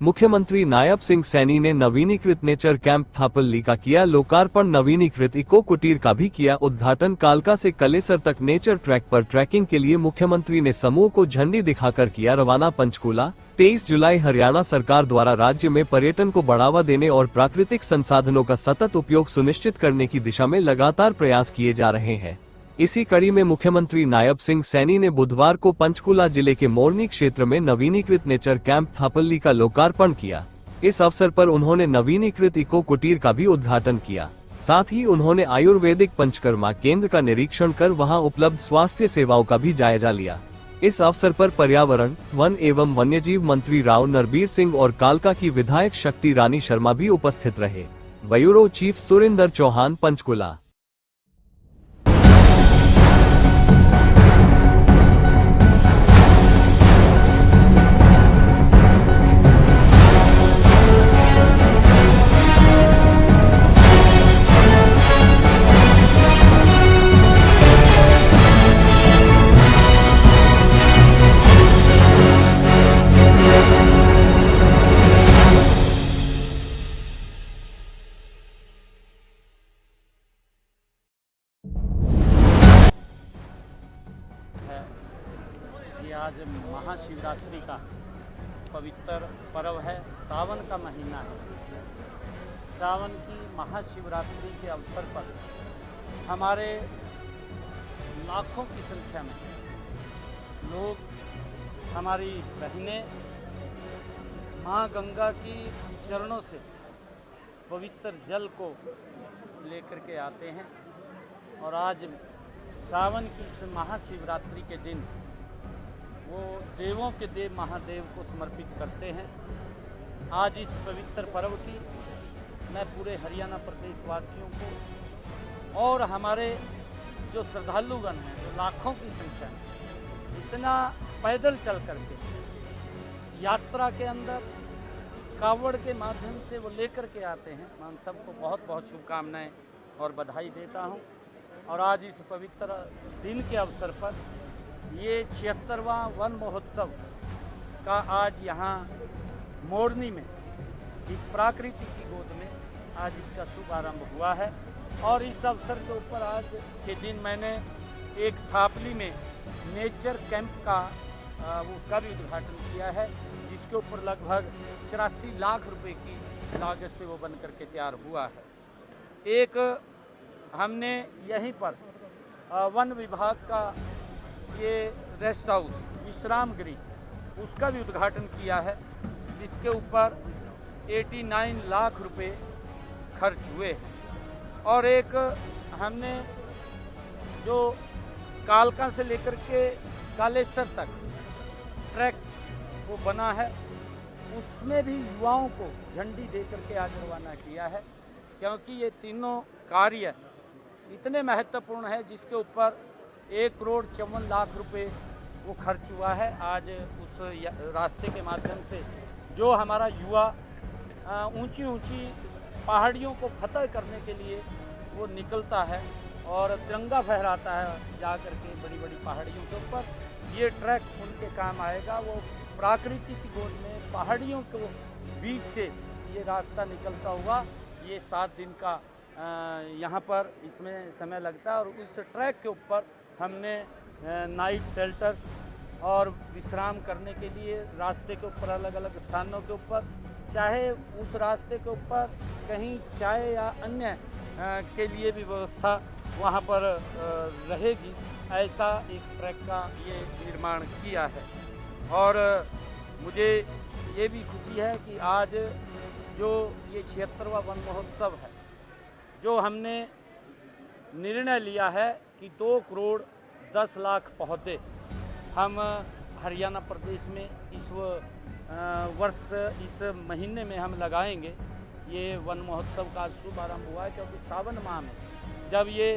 मुख्यमंत्री नायब सिंह सैनी ने नवीनीकृत नेचर कैंप थापल्ली का किया लोकार्पण। नवीनीकृत इको कुटीर का भी किया उद्घाटन। कालका से कलेसर तक नेचर ट्रैक पर ट्रैकिंग के लिए मुख्यमंत्री ने समूह को झंडी दिखाकर किया रवाना। पंचकूला 23 जुलाई। हरियाणा सरकार द्वारा राज्य में पर्यटन को बढ़ावा देने और प्राकृतिक संसाधनों का सतत उपयोग सुनिश्चित करने की दिशा में लगातार प्रयास किए जा रहे हैं। इसी कड़ी में मुख्यमंत्री नायब सिंह सैनी ने बुधवार को पंचकूला जिले के मोरनी क्षेत्र में नवीनीकृत नेचर कैंप थापल्ली का लोकार्पण किया। इस अवसर पर उन्होंने नवीनीकृत इको कुटीर का भी उद्घाटन किया। साथ ही उन्होंने आयुर्वेदिक पंचकर्मा केंद्र का निरीक्षण कर वहां उपलब्ध स्वास्थ्य सेवाओं का भी जायजा लिया। इस अवसर पर पर्यावरण, वन एवं वन्यजीव मंत्री राव नरबीर सिंह और कालका की विधायक शक्ति रानी शर्मा भी उपस्थित रहे। Bureau chief Surendra Chauhan, Panchkula. ये आज महाशिवरात्रि का पवित्र पर्व है। सावन का महीना है। सावन की महाशिवरात्रि के अवसर पर हमारे लाखों की संख्या में लोग, हमारी बहनें माँ गंगा की चरणों से पवित्र जल को लेकर के आते हैं और आज सावन की इस महाशिवरात्रि के दिन वो देवों के देव महादेव को समर्पित करते हैं। आज इस पवित्र पर्व की मैं पूरे हरियाणा प्रदेश वासियों को और हमारे जो श्रद्धालुगण हैं, जो लाखों की संख्या में इतना पैदल चल करके यात्रा के अंदर कावड़ के माध्यम से वो लेकर के आते हैं, मैं उन सबको बहुत बहुत शुभकामनाएं और बधाई देता हूं। और आज इस पवित्र दिन के अवसर पर ये 76वां वन महोत्सव का आज यहाँ मोरनी में इस प्राकृति की गोद में आज इसका शुभारंभ हुआ है। और इस अवसर के ऊपर आज के दिन मैंने एक थापली में नेचर कैंप का उसका भी उद्घाटन किया है, जिसके ऊपर लगभग 84 लाख रुपए की लागत से वो बन करके तैयार हुआ है। एक हमने यहीं पर वन विभाग का ये रेस्ट हाउस विश्राम गृह उसका भी उद्घाटन किया है, जिसके ऊपर 89 लाख रुपए खर्च हुए हैं। और एक हमने जो कालका से लेकर के कालेसर तक ट्रैक वो बना है, उसमें भी युवाओं को झंडी दे करके आज रवाना किया है, क्योंकि ये तीनों कार्य इतने महत्वपूर्ण है जिसके ऊपर 1,54,00,000 रुपए वो खर्च हुआ है। आज उस रास्ते के माध्यम से जो हमारा युवा ऊंची ऊंची पहाड़ियों को फतह करने के लिए वो निकलता है और तिरंगा फहराता है जा कर के बड़ी बड़ी पहाड़ियों के ऊपर, ये ट्रैक उनके काम आएगा। वो प्राकृतिक की गोद में पहाड़ियों के बीच से ये रास्ता निकलता हुआ ये 7 दिन का यहाँ पर इसमें समय लगता है। और इस ट्रैक के ऊपर हमने नाइट शेल्टर्स और विश्राम करने के लिए रास्ते के ऊपर अलग अलग स्थानों के ऊपर, चाहे उस रास्ते के ऊपर कहीं चाय या अन्य के लिए भी व्यवस्था वहाँ पर रहेगी, ऐसा एक ट्रैक का ये निर्माण किया है। और मुझे ये भी खुशी है कि आज जो ये 76वां वन महोत्सव है, जो हमने निर्णय लिया है कि 2,10,00,000 पौधे हम हरियाणा प्रदेश में इस वर्ष इस महीने में हम लगाएंगे। ये वन महोत्सव का शुभारंभ हुआ है, क्योंकि सावन माह में जब ये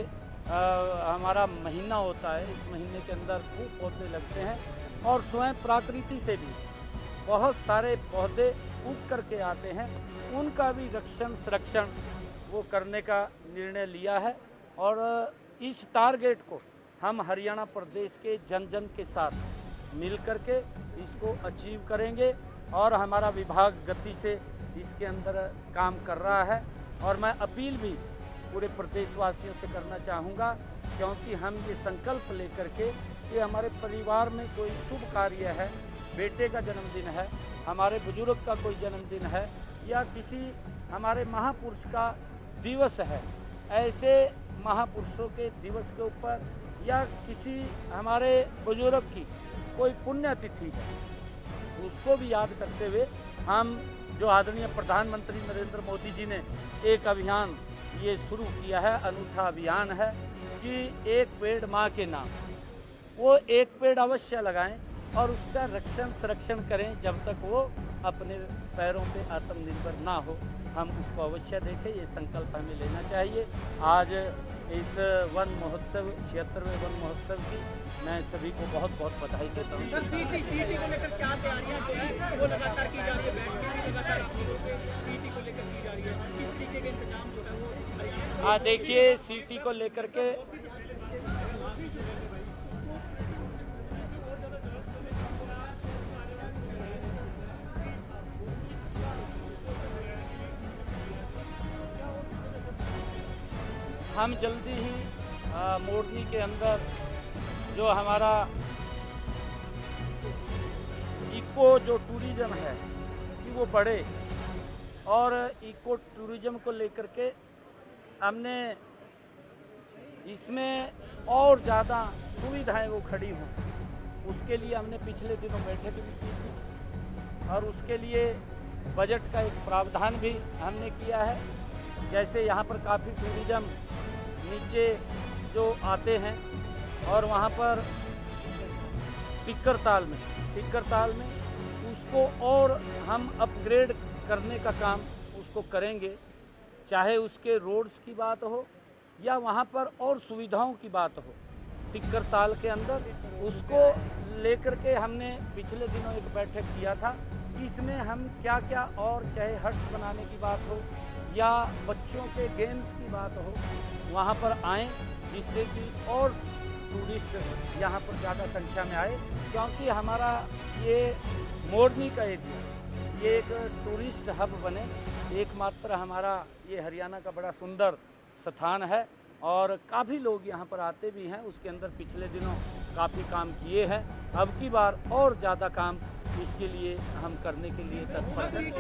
हमारा महीना होता है, इस महीने के अंदर खूब पौधे लगते हैं और स्वयं प्रकृति से भी बहुत सारे पौधे उग करके आते हैं, उनका भी रक्षण संरक्षण वो करने का निर्णय लिया है। और इस टारगेट को हम हरियाणा प्रदेश के जन जन के साथ मिल करके इसको अचीव करेंगे। और हमारा विभाग गति से इसके अंदर काम कर रहा है। और मैं अपील भी पूरे प्रदेशवासियों से करना चाहूँगा, क्योंकि हम ये संकल्प लेकर के कि हमारे परिवार में कोई शुभ कार्य है, बेटे का जन्मदिन है, हमारे बुजुर्ग का कोई जन्मदिन है, या किसी हमारे महापुरुष का दिवस है, ऐसे महापुरुषों के दिवस के ऊपर या किसी हमारे बुजुर्ग की कोई पुण्यतिथि है, उसको भी याद करते हुए हम जो आदरणीय प्रधानमंत्री नरेंद्र मोदी जी ने एक अभियान ये शुरू किया है, अनूठा अभियान है कि एक पेड़ माँ के नाम, वो एक पेड़ अवश्य लगाएं और उसका रक्षण संरक्षण करें जब तक वो अपने पैरों पे आत्मनिर्भर ना हो। हम उसको अवश्य देखें, ये संकल्प हमें लेना चाहिए। आज इस वन महोत्सव 76वें वन महोत्सव की मैं सभी को बहुत बहुत बधाई देता हूँ। सर सीटी को लेकर क्या तैयारियां जो है वो लगातार की जा रही है, बैठकें भी लगातार आप लोगों के सीटी को लेकर की जा रही है, किस तरीके के इंतजाम जो है वो देखिए सीटी को लेकर के हम जल्दी ही मोरनी के अंदर जो हमारा इको जो टूरिज्म है कि वो बढ़े, और इको टूरिज्म को लेकर के हमने इसमें और ज़्यादा सुविधाएं वो खड़ी हों, उसके लिए हमने पिछले दिनों बैठक भी की थी और उसके लिए बजट का एक प्रावधान भी हमने किया है। जैसे यहाँ पर काफ़ी टूरिज्म नीचे जो आते हैं और वहाँ पर टिक्कर ताल में उसको और हम अपग्रेड करने का काम उसको करेंगे, चाहे उसके रोड्स की बात हो या वहाँ पर और सुविधाओं की बात हो। टिक्कर ताल के अंदर उसको लेकर के हमने पिछले दिनों एक बैठक किया था कि इसमें हम क्या क्या और चाहे हट्स बनाने की बात हो या बच्चों के गेम्स की बात हो, वहाँ पर आएँ जिससे कि और टूरिस्ट यहाँ पर ज़्यादा संख्या में आए, क्योंकि हमारा ये मोरनी का एरिया ये एक टूरिस्ट हब बने। एकमात्र हमारा ये हरियाणा का बड़ा सुंदर स्थान है और काफ़ी लोग यहाँ पर आते भी हैं। उसके अंदर पिछले दिनों काफ़ी काम किए हैं, अब की बार और ज़्यादा काम इसके लिए हम करने के लिए तत्पर हैं।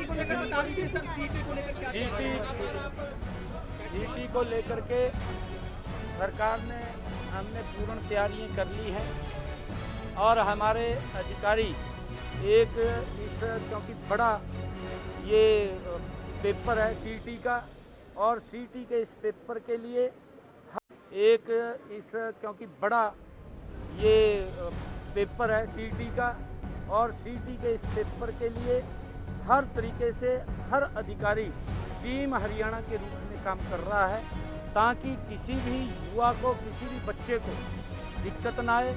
सीटी को लेकर के सरकार ने हमने पूर्ण तैयारियां कर ली हैं और हमारे अधिकारी एक इस क्योंकि बड़ा ये पेपर है सीटी का, और सीटी के इस पेपर के लिए एक इस क्योंकि बड़ा ये पेपर है सीटी का, और सीटी के इस पेपर के लिए हर तरीके से हर अधिकारी टीम हरियाणा के रूप में काम कर रहा है, ताकि किसी भी युवा को, किसी भी बच्चे को दिक्कत ना आए।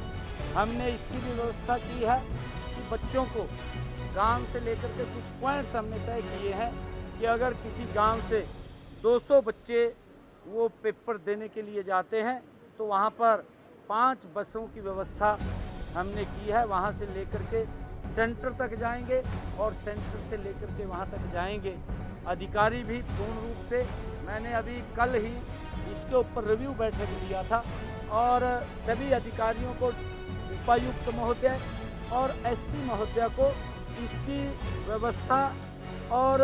हमने इसकी भी व्यवस्था की है कि बच्चों को गांव से लेकर के कुछ पॉइंट्स हमने तय किए हैं कि अगर किसी गांव से 200 बच्चे वो पेपर देने के लिए जाते हैं तो वहाँ पर 5 बसों की व्यवस्था हमने की है। वहाँ से लेकर के सेंटर तक जाएंगे और सेंटर से लेकर के वहाँ तक जाएंगे। अधिकारी भी पूर्ण रूप से, मैंने अभी कल ही इसके ऊपर रिव्यू बैठक लिया था और सभी अधिकारियों को, उपायुक्त महोदय और एसपी महोदय को इसकी व्यवस्था और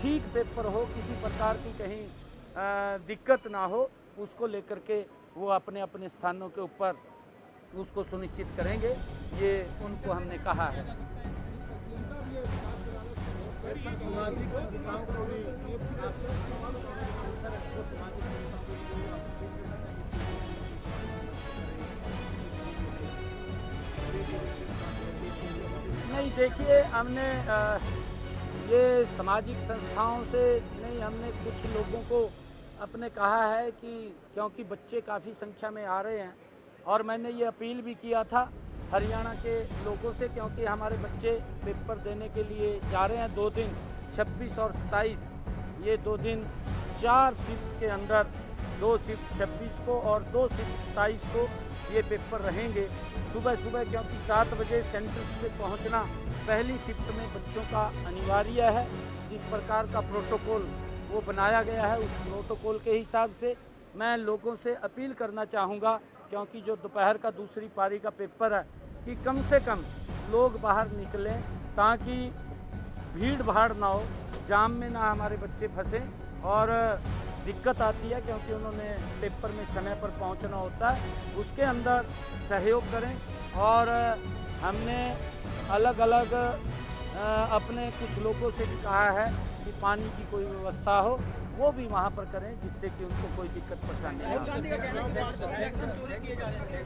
ठीक पेपर हो, किसी प्रकार की कहीं दिक्कत ना हो, उसको लेकर के वो अपने अपने स्थानों के ऊपर उसको सुनिश्चित करेंगे, ये उनको हमने कहा है। नहीं देखिए, हमने ये सामाजिक संस्थाओं से नहीं, हमने कुछ लोगों को अपने कहा है कि क्योंकि बच्चे काफ़ी संख्या में आ रहे हैं और मैंने ये अपील भी किया था हरियाणा के लोगों से, क्योंकि हमारे बच्चे पेपर देने के लिए जा रहे हैं 2 दिन 26 और 27, ये 2 दिन 4 शिफ्ट के अंदर 2 शिफ्ट 26 को और 2 शिफ्ट 27 को ये पेपर रहेंगे। सुबह सुबह क्योंकि 7 बजे सेंटर्स पे पहुंचना पहली शिफ्ट में बच्चों का अनिवार्य है। जिस प्रकार का प्रोटोकॉल वो बनाया गया है उस प्रोटोकॉल के हिसाब से मैं लोगों से अपील करना चाहूँगा, क्योंकि जो दोपहर का दूसरी पारी का पेपर है कि कम से कम लोग बाहर निकलें ताकि भीड़ भाड़ ना हो, जाम में ना हमारे बच्चे फंसें। और दिक्कत आती है क्योंकि उन्होंने पेपर में समय पर पहुंचना होता है, उसके अंदर सहयोग करें। और हमने अलग अलग अपने कुछ लोगों से भी कहा है कि पानी की कोई व्यवस्था हो वो भी वहाँ पर करें, जिससे कि उनको कोई दिक्कत परेशानी ना हो। राहुल गांधी का कहना है कि इलेक्शन चोरी किए जा रहे हैं।